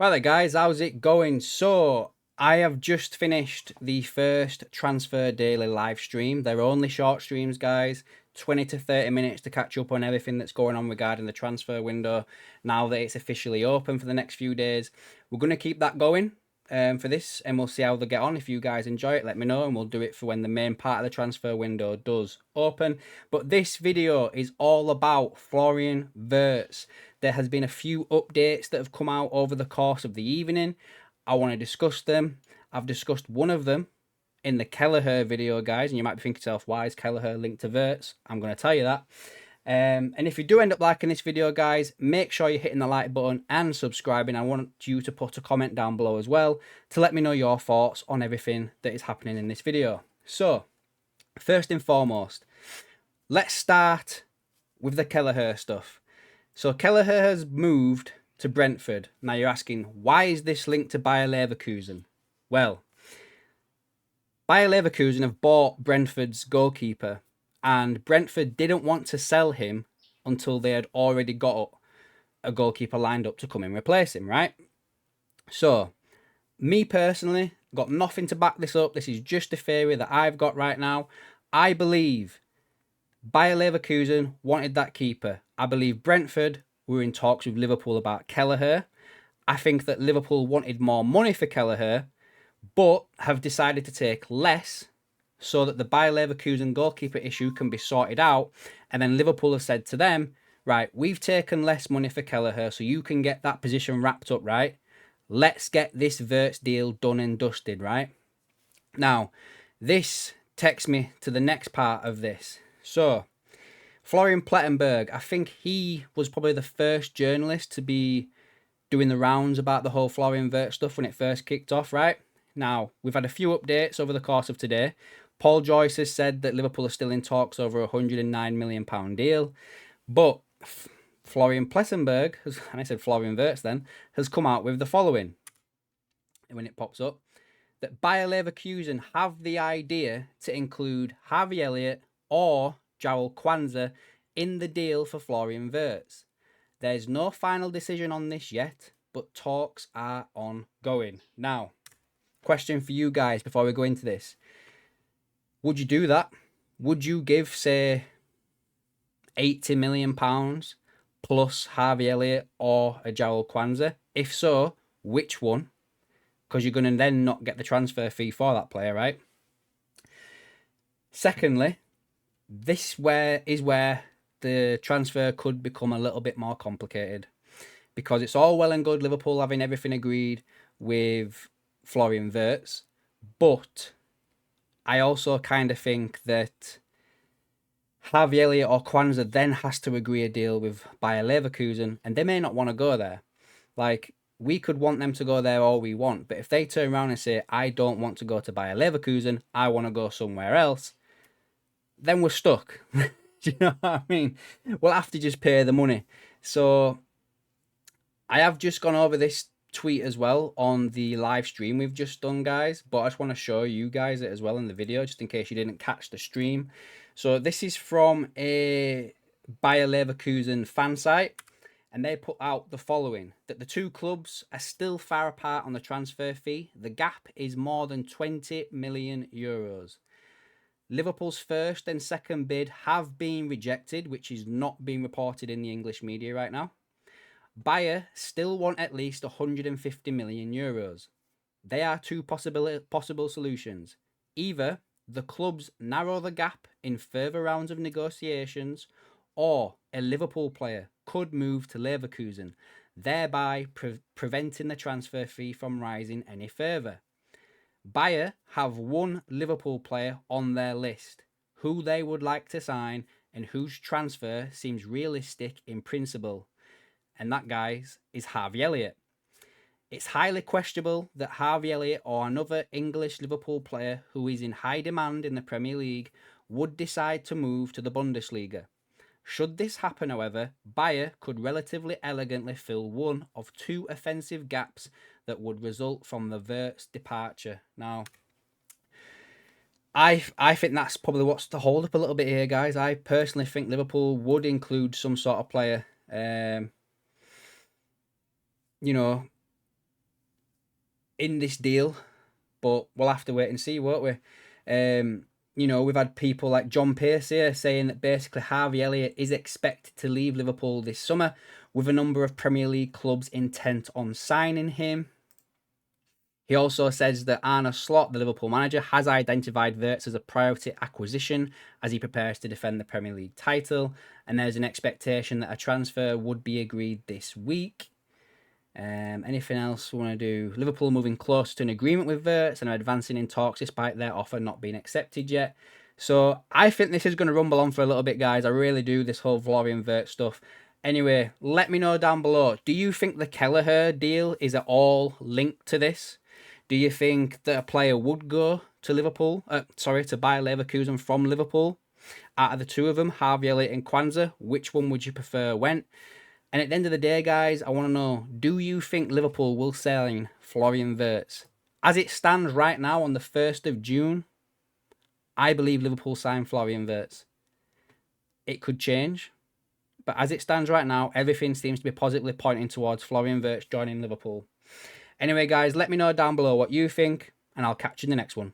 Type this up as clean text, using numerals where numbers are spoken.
Right there, guys, how's it going? So, I have just finished the first Transfer Daily live stream. They're only short streams, guys, 20 to 30 minutes to catch up on everything that's going on regarding the transfer window now that it's officially open for the next few days. We're going to keep that going for this, and we'll see how they get on. If you guys enjoy it, let me know, and we'll do it for when the main part of the transfer window does open. But this video is all about Florian Wirtz. There has been a few updates that have come out over the course of the evening. I want to discuss them. I've discussed one of them in the Kelleher video, guys, and you might be thinking to yourself, why is Kelleher linked to Wirtz? I'm going to tell you that. And if you do end up liking this video, guys, make sure you're hitting the like button and subscribing. I want you to put a comment down below as well to let me know your thoughts on everything that is happening in this video. So, first and foremost, let's start with the Kelleher stuff. So Kelleher has moved to Brentford. Now you're asking, why is this linked to Bayer Leverkusen? Well, Bayer Leverkusen have bought Brentford's goalkeeper, and Brentford didn't want to sell him until they had already got a goalkeeper lined up to come and replace him, right? So, me personally, got nothing to back this up. This is just a theory that I've got right now. I believe Bayer Leverkusen wanted that keeper. I believe Brentford were in talks with Liverpool about Kelleher. I think that Liverpool wanted more money for Kelleher, but have decided to take less so that the Bayer Leverkusen goalkeeper issue can be sorted out. And then Liverpool have said to them, right, we've taken less money for Kelleher so you can get that position wrapped up, right? Let's get this Wirtz deal done and dusted, right? Now, this takes me to the next part of this. So, Florian Plettenberg, I think he was probably the first journalist to be doing the rounds about the whole Florian Wirtz stuff when it first kicked off, right? Now, we've had a few updates over the course of today. Paul Joyce has said that Liverpool are still in talks over a £109 million deal. But Florian Plettenberg, and I said Florian Wirtz then, has come out with the following. And when it pops up, that Bayer Leverkusen have the idea to include Harvey Elliott or Jarell Quansah in the deal for Florian Wirtz. There's no final decision on this yet, but talks are ongoing. Now, question for you guys before we go into this. Would you do that? Would you give, say, £80 million plus Harvey Elliott or a Jarell Quansah? If so, which one? Because you're going to then not get the transfer fee for that player, right? Secondly, this is where the transfer could become a little bit more complicated, because it's all well and good Liverpool having everything agreed with Florian Wirtz, but I also kind of think that Harvey Elliott or Quansah then has to agree a deal with Bayer Leverkusen, and they may not want to go there. Like, we could want them to go there all we want, but if they turn around and say, I don't want to go to Bayer Leverkusen, I want to go somewhere else, then we're stuck. Do you know what I mean? We'll have to just pay the money. So I have just gone over this tweet as well on the live stream we've just done, guys, but I just want to show you guys it as well in the video, just in case you didn't catch the stream. So this is from a Bayer Leverkusen fan site, and they put out the following, that the two clubs are still far apart on the transfer fee. The gap is more than 20 million euros. Liverpool's first and second bid have been rejected, which is not being reported in the English media right now. Bayer still want at least 150 million euros. There are two possible solutions. Either the clubs narrow the gap in further rounds of negotiations, or a Liverpool player could move to Leverkusen, thereby preventing the transfer fee from rising any further. Bayer have one Liverpool player on their list, who they would like to sign and whose transfer seems realistic in principle. And that, guys, is Harvey Elliott. It's highly questionable that Harvey Elliott or another English Liverpool player who is in high demand in the Premier League would decide to move to the Bundesliga. Should this happen, however, Bayer could relatively elegantly fill one of two offensive gaps that would result from the Wirtz departure. Now, I think that's probably what's to hold up a little bit here, guys. I personally think Liverpool would include some sort of player, you know, in this deal, but we'll have to wait and see, won't we? You know, we've had people like John Pearce here saying that basically Harvey Elliott is expected to leave Liverpool this summer, with a number of Premier League clubs intent on signing him. He also says that Arne Slot, the Liverpool manager, has identified Wirtz as a priority acquisition as he prepares to defend the Premier League title, and there's an expectation that a transfer would be agreed this week. Anything else we want to do? Liverpool moving close to an agreement with Wirtz and are advancing in talks despite their offer not being accepted yet. So I think this is going to rumble on for a little bit, guys. I really do, this whole Florian Wirtz stuff. Anyway, let me know down below. Do you think the Kelleher deal is at all linked to this? Do you think that a player would go to Liverpool? To buy Leverkusen from Liverpool? Out of the two of them, Harvey Elliott and Quansah, which one would you prefer went? And at the end of the day, guys, I want to know, do you think Liverpool will sign Florian Wirtz? As it stands right now on the 1st of June, I believe Liverpool sign Florian Wirtz. It could change, but as it stands right now, everything seems to be positively pointing towards Florian Wirtz joining Liverpool. Anyway, guys, let me know down below what you think, and I'll catch you in the next one.